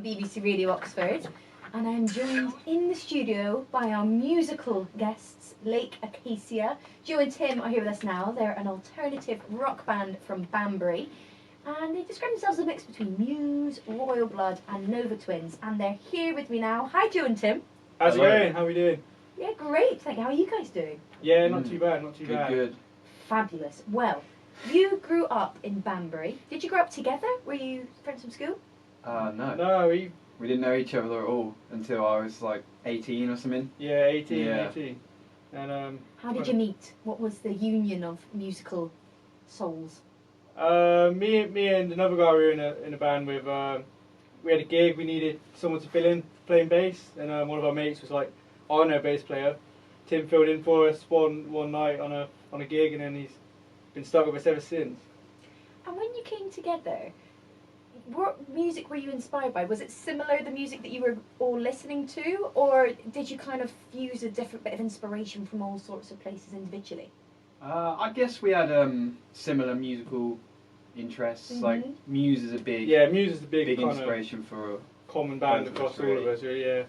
BBC Radio Oxford, and I'm joined in the studio by our musical guests, Lake Acacia. Joe and Tim are here with us now. They're an alternative rock band from Banbury, and they describe themselves as a mix between Muse, Royal Blood, and Nova Twins, and they're here with me now. Hi, Joe and Tim. How's it going? How are we doing? Yeah, great. Thank you. How are you guys doing? Yeah, not too bad, not too bad. Good. Fabulous. Well, you grew up in Banbury. Did you grow up together? Were you friends from school? No. No, We didn't know each other at all until I was like 18 or something. yeah, 18, Yeah. 18. And How did you meet? What was the union of musical souls? me and another guy were in a band with. We had a gig. We needed someone to fill in playing bass, and one of our mates was like, "I know a bass player." Tim filled in for us one night on a gig, and then he's been stuck with us ever since. And when you came together, what music were you inspired by? Was it similar, the music that you were all listening to, or did you kind of fuse a different bit of inspiration from all sorts of places individually? I guess we had similar musical interests. Like Muse is a big Muse is the big kind inspiration for of common band both of across us, all of us. Really, yeah.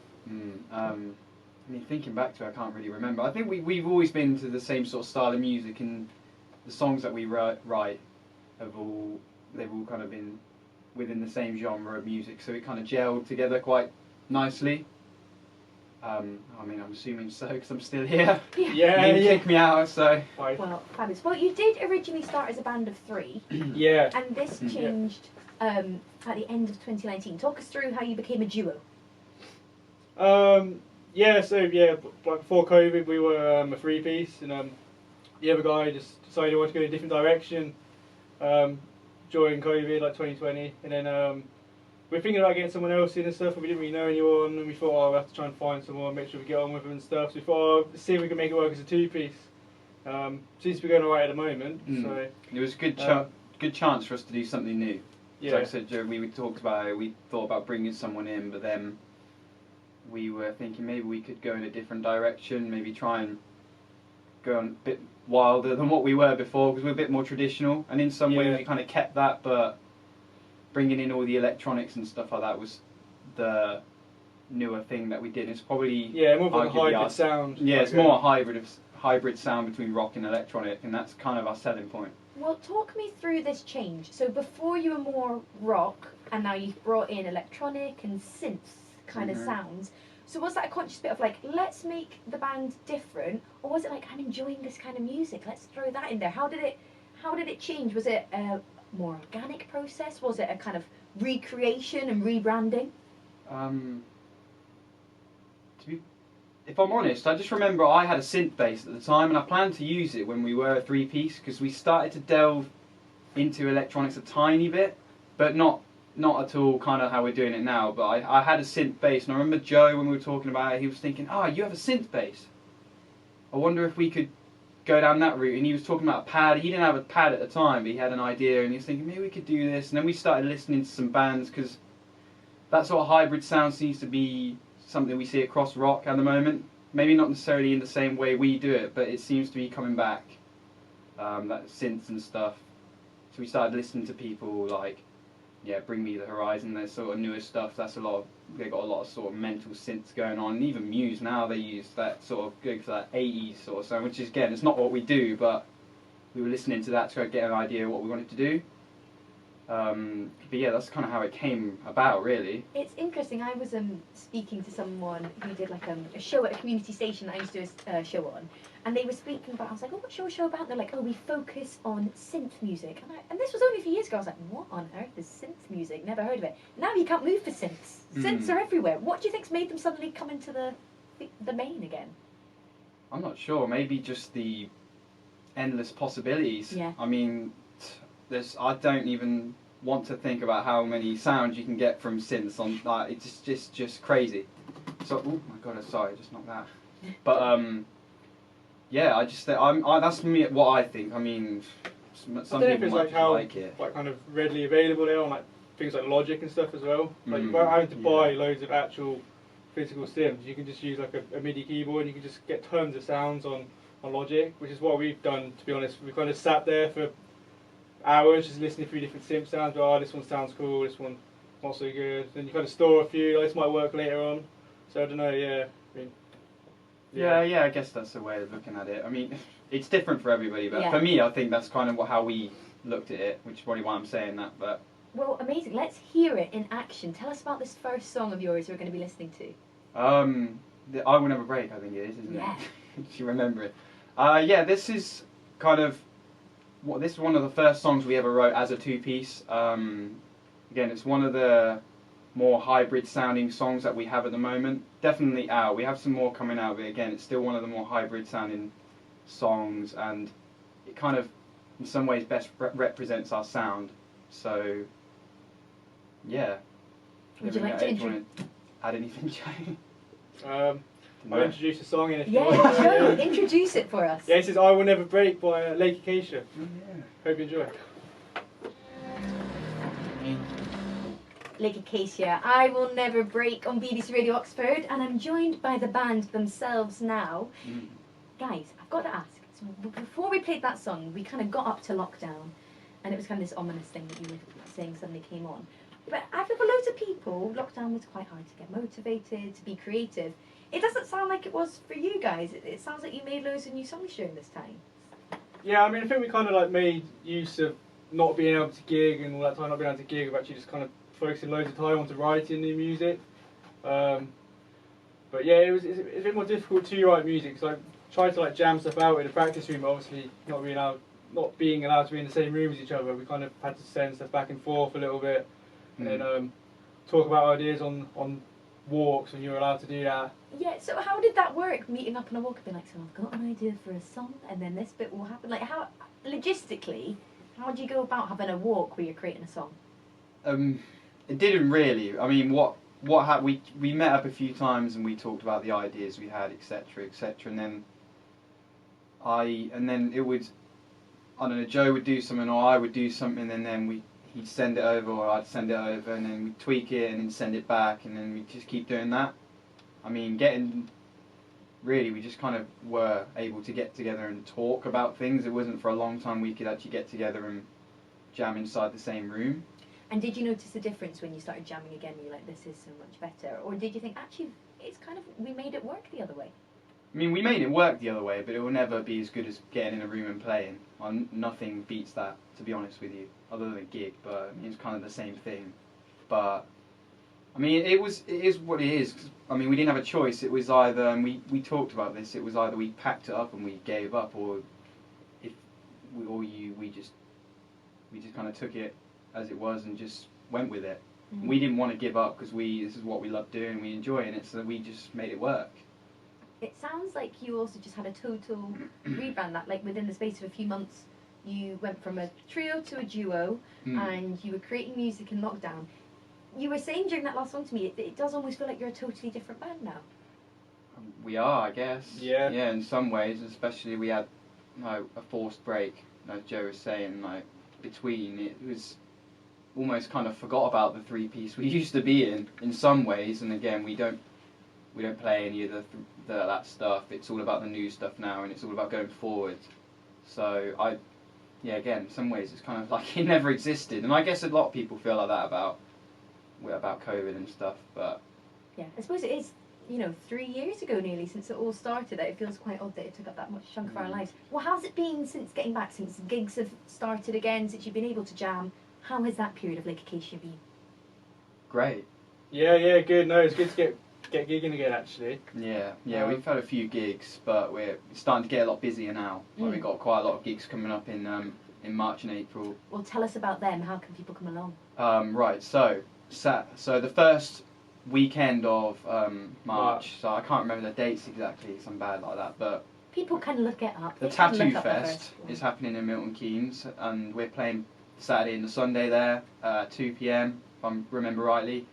I mean, thinking back to it, I can't really remember. I think we've always been to the same sort of style of music, and the songs that we write they've all kind of been within the same genre of music, so it kind of gelled together quite nicely. I mean, I'm assuming so because I'm still here. Yeah, you didn't kick me out, so. Well, fabulous. Well, you did originally start as a band of three. Yeah. And this changed at the end of 2019. Talk us through how you became a duo. Like before COVID, we were a three-piece, and the other guy just decided he wanted to go in a different direction during COVID, like 2020, and then we were thinking about getting someone else in and stuff, but we didn't really know anyone, and we thought, oh, we'll have to try and find someone, make sure we get on with them and stuff. So we thought, oh, let's see if we can make it work as a two-piece. Seems to be going alright at the moment. So it was a good chance for us to do something new. Yeah. Like I said, Joe, we talked about it. We thought about bringing someone in, but then we were thinking maybe we could go in a different direction, maybe try and go on a bit wilder than what we were before, because we're a bit more traditional, and in some ways we kind of kept that, but bringing in all the electronics and stuff like that was the newer thing that we did. It's probably more of like a hybrid sound. Yeah, it's more a hybrid sound between rock and electronic, and that's kind of our selling point. Well, talk me through this change. So before you were more rock, and now you've brought in electronic and synth kind of sounds. So was that a conscious bit of like, let's make the band different, or was it like, I'm enjoying this kind of music, let's throw that in there? How did it change? Was it a more organic process? Was it a kind of recreation and rebranding? If I'm honest, I just remember I had a synth bass at the time, and I planned to use it when we were a three-piece, because we started to delve into electronics a tiny bit, but not at all kind of how we're doing it now. But I had a synth bass, and I remember Joe, when we were talking about it, he was thinking, you have a synth bass. I wonder if we could go down that route. And he was talking about a pad. He didn't have a pad at the time, but he had an idea, and he was thinking, maybe we could do this. And then we started listening to some bands, because that sort of hybrid sound seems to be something we see across rock at the moment. Maybe not necessarily in the same way we do it, but it seems to be coming back, that synths and stuff. So we started listening to people like, Bring Me the Horizon, their sort of newer stuff. They got a lot of sort of mental synths going on. And even Muse now, they use that sort of, go for that 80s sort of sound, which is, again, it's not what we do, but we were listening to that to get an idea of what we wanted to do. But yeah, that's kind of how it came about, really. It's interesting. I was speaking to someone who did like a show at a community station that I used to do a show on, and they were speaking about. I was like, "Oh, what's your show about?" And they're like, "Oh, we focus on synth music." And this was only a few years ago. I was like, "What on earth is synth music? Never heard of it." Now you can't move for synths. Synths are everywhere. What do you think's made them suddenly come into the main again? I'm not sure. Maybe just the endless possibilities. Yeah. I mean, I don't even want to think about how many sounds you can get from synths on. It's just crazy. So, oh my god, sorry, I just knocked that. But I just think that's me. What I think. I mean, some people might like it. Like kind of readily available there on like things like Logic and stuff as well. Like without having to buy loads of actual physical synths, you can just use like a MIDI keyboard, and you can just get tons of sounds on Logic, which is what we've done. To be honest, we kind of sat there for hours just listening through different synth sounds. This one sounds cool. This one not so good. Then you kind of store a few. This might work later on. So I don't know. Yeah. I mean, Yeah, I guess that's the way of looking at it. I mean, it's different for everybody, but Yeah. for me, I think that's kind of how we looked at it, which is probably why I'm saying that. But Well, amazing. Let's hear it in action. Tell us about this first song of yours we're going to be listening to. I Will Never Break, I think it is, isn't Yeah. it? If you remember it. Yeah, this is kind of this is one of the first songs we ever wrote as a two-piece. Again, it's one of the more hybrid sounding songs that we have at the moment. Definitely out. We have some more coming out, but again, it's still one of the more hybrid sounding songs, and it kind of, in some ways, best represents our sound. So, yeah. Would you like to want to add anything, Joe? I'll introduce the song in if you Yeah, want. Joe, introduce it for us. Yeah, this is I Will Never Break by Lake Acacia. Oh, yeah. Hope you enjoy. Lake Acacia, I Will Never Break on BBC Radio Oxford, and I'm joined by the band themselves now. Guys, I've got to ask, so before we played that song, we kind of got up to lockdown, and it was kind of this ominous thing that you were saying suddenly came on. But for loads of people, lockdown was quite hard to get motivated, to be creative. It doesn't sound like it was for you guys. It sounds like you made loads of new songs during this time. Yeah, I mean, I think we kind of like made use of not being able to gig and all that time not being able to gig, of actually just kind of focusing loads of time onto writing new music. But yeah, it's a bit more difficult to write music because I tried to like jam stuff out in the practice room, but obviously not being allowed to be in the same room as each other. We kind of had to send stuff back and forth a little bit, and then talk about ideas on walks when you were allowed to do that. Yeah, so how did that work? Meeting up on a walk and being like, so I've got an idea for a song, and then this bit will happen. Like, how logistically, how do you go about having a walk where you're creating a song? It didn't really. I mean, we met up a few times and we talked about the ideas we had, etc., etc. And then it would, I don't know, Joe would do something or I would do something, and then he'd send it over or I'd send it over, and then we'd tweak it and then send it back, and then we'd just keep doing that. I mean, we just kind of were able to get together and talk about things. It wasn't for a long time we could actually get together and jam inside the same room. And did you notice a difference when you started jamming again? You're like, this is so much better, or did you think actually it's kind of we made it work the other way? I mean, we made it work the other way, but it will never be as good as getting in a room and playing. Nothing beats that, to be honest with you, other than a gig. But I mean, it's kind of the same thing. But I mean, it is what it is. I mean, we didn't have a choice. It was either, and we talked about this. It was either we packed it up and we gave up, or we just kind of took it as it was and just went with it. Mm-hmm. We didn't want to give up because this is what we love doing, we enjoy it, so we just made it work. It sounds like you also just had a total rebrand. That like within the space of a few months, you went from a trio to a duo, and you were creating music in lockdown. You were saying during that last song to me, it does almost feel like you're a totally different band now. We are, I guess. Yeah. Yeah, in some ways, especially we had a forced break, as Joe was saying, like between it was almost kind of forgot about the three-piece we used to be in some ways, and again we don't play any of that stuff. It's all about the new stuff now, and it's all about going forward. So again, in some ways it's kind of like it never existed, and I guess a lot of people feel like that about COVID and stuff. But yeah, I suppose it is 3 years ago nearly since it all started. It feels quite odd that it took up that much chunk of our lives. Well, how's it been since getting back, since gigs have started again, since you've been able to jam? How has that period of Lake Acacia been? great. Yeah, good. No, it's good to get gigging again, actually. Yeah, we've had a few gigs, but we're starting to get a lot busier now. Like, we've got quite a lot of gigs coming up in March and April. Well, tell us about them. How can people come along? Right, so the first weekend of March, so I can't remember the dates exactly, because I'm bad like that, but People can look it up. the They can Tattoo look up the Fest first one. is happening in Milton Keynes, and we're playing Saturday and the Sunday there, 2 p.m, if I remember rightly.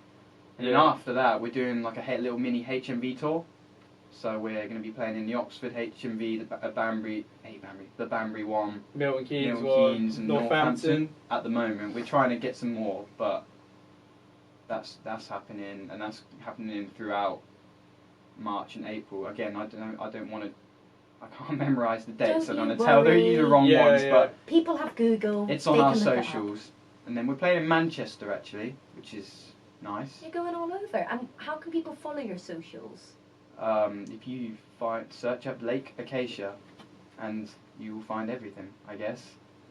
And then Yeah. after that, we're doing like a little mini HMV tour. So we're going to be playing in the Oxford HMV, the Banbury one, Milton Keynes, Milton Keynes and Northampton. At the moment, we're trying to get some more, but that's happening, and that's happening throughout March and April. Again, I can't memorise the dates. Don't I'm you going to tell worry. you the wrong Yeah, ones, yeah. but People have Google. it's They on our can look it up. socials. And then we're playing in Manchester actually, which is Nice. You're going all over. And how can people follow your socials? If you search up Lake Acacia, and you will find everything, I guess.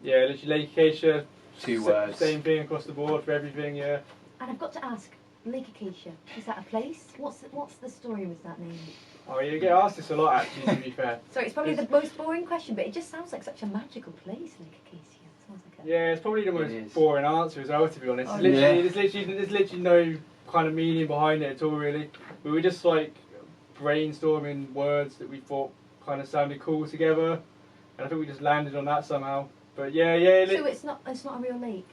Yeah, literally Lake Acacia. 2 words. Same thing across the board for everything. Yeah. And I've got to ask, Lake Acacia, is that a place? What's the story with that name? Oh, you get asked this a lot, actually. To be fair. Sorry, it's probably the most boring question, but it just sounds like such a magical place, Lake Acacia. It sounds like a... Yeah, it's probably the It most is. boring answer as well, to be honest. Oh, There's literally no kind of meaning behind it at all, really. We were just like brainstorming words that we thought kind of sounded cool together, and I think we just landed on that somehow. But yeah. So it's not a real lake.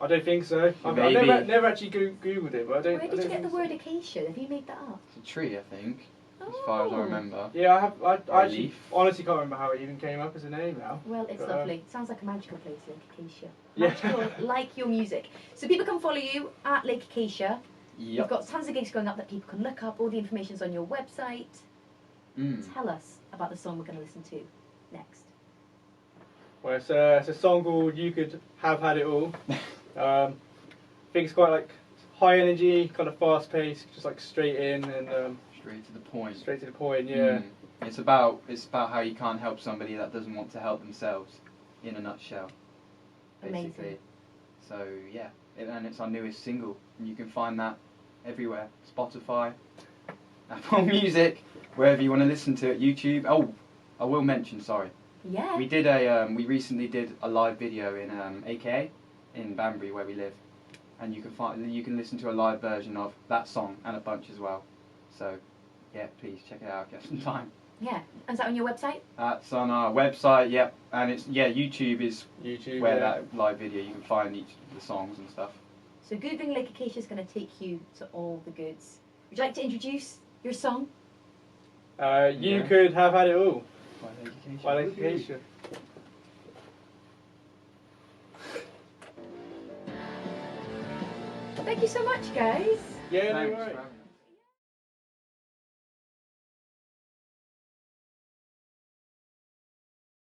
I don't think so. I've Maybe. never actually googled it, but I don't. Where did you get the word acacia? Have you made that up? It's a tree, I think, as Oh. far as I remember. Yeah, I actually Leaf. honestly can't remember how it even came up as a name now. Well, it's But, lovely. Sounds like a magical place, Lake Acacia. Yeah. Magical, like your music. So people can follow you at Lake Acacia. You've Yep. got tons of gigs going up that people can look up. All the information's on your website. Tell us about the song we're going to listen to next. Well, it's a song called "You Could Have Had It All." I think it's quite like high energy, kind of fast paced, just like straight in and Straight to the point. straight to the point. Yeah. It's about how you can't help somebody that doesn't want to help themselves, in a nutshell. Basically. Amazing. So yeah, and it's our newest single, and you can find that everywhere: Spotify, Apple Music, wherever you want to listen to it, YouTube. Oh, I will mention. Sorry, Yeah. we recently did a live video in ACACIA in Banbury, where we live, and you can listen to a live version of that song and a bunch as well. So yeah, please check it out. Get some time. Yeah. And is that on your website? That's on our website. Yep, and YouTube is YouTube. where yeah. that live video you can find each of the songs and stuff. So Googling Lake Acacia is going to take you to all the goods. Would you like to introduce your song? You Yeah. could have had it all. By By Lake Acacia. Thank you so much, guys. Yeah, no Thanks worries. for having me.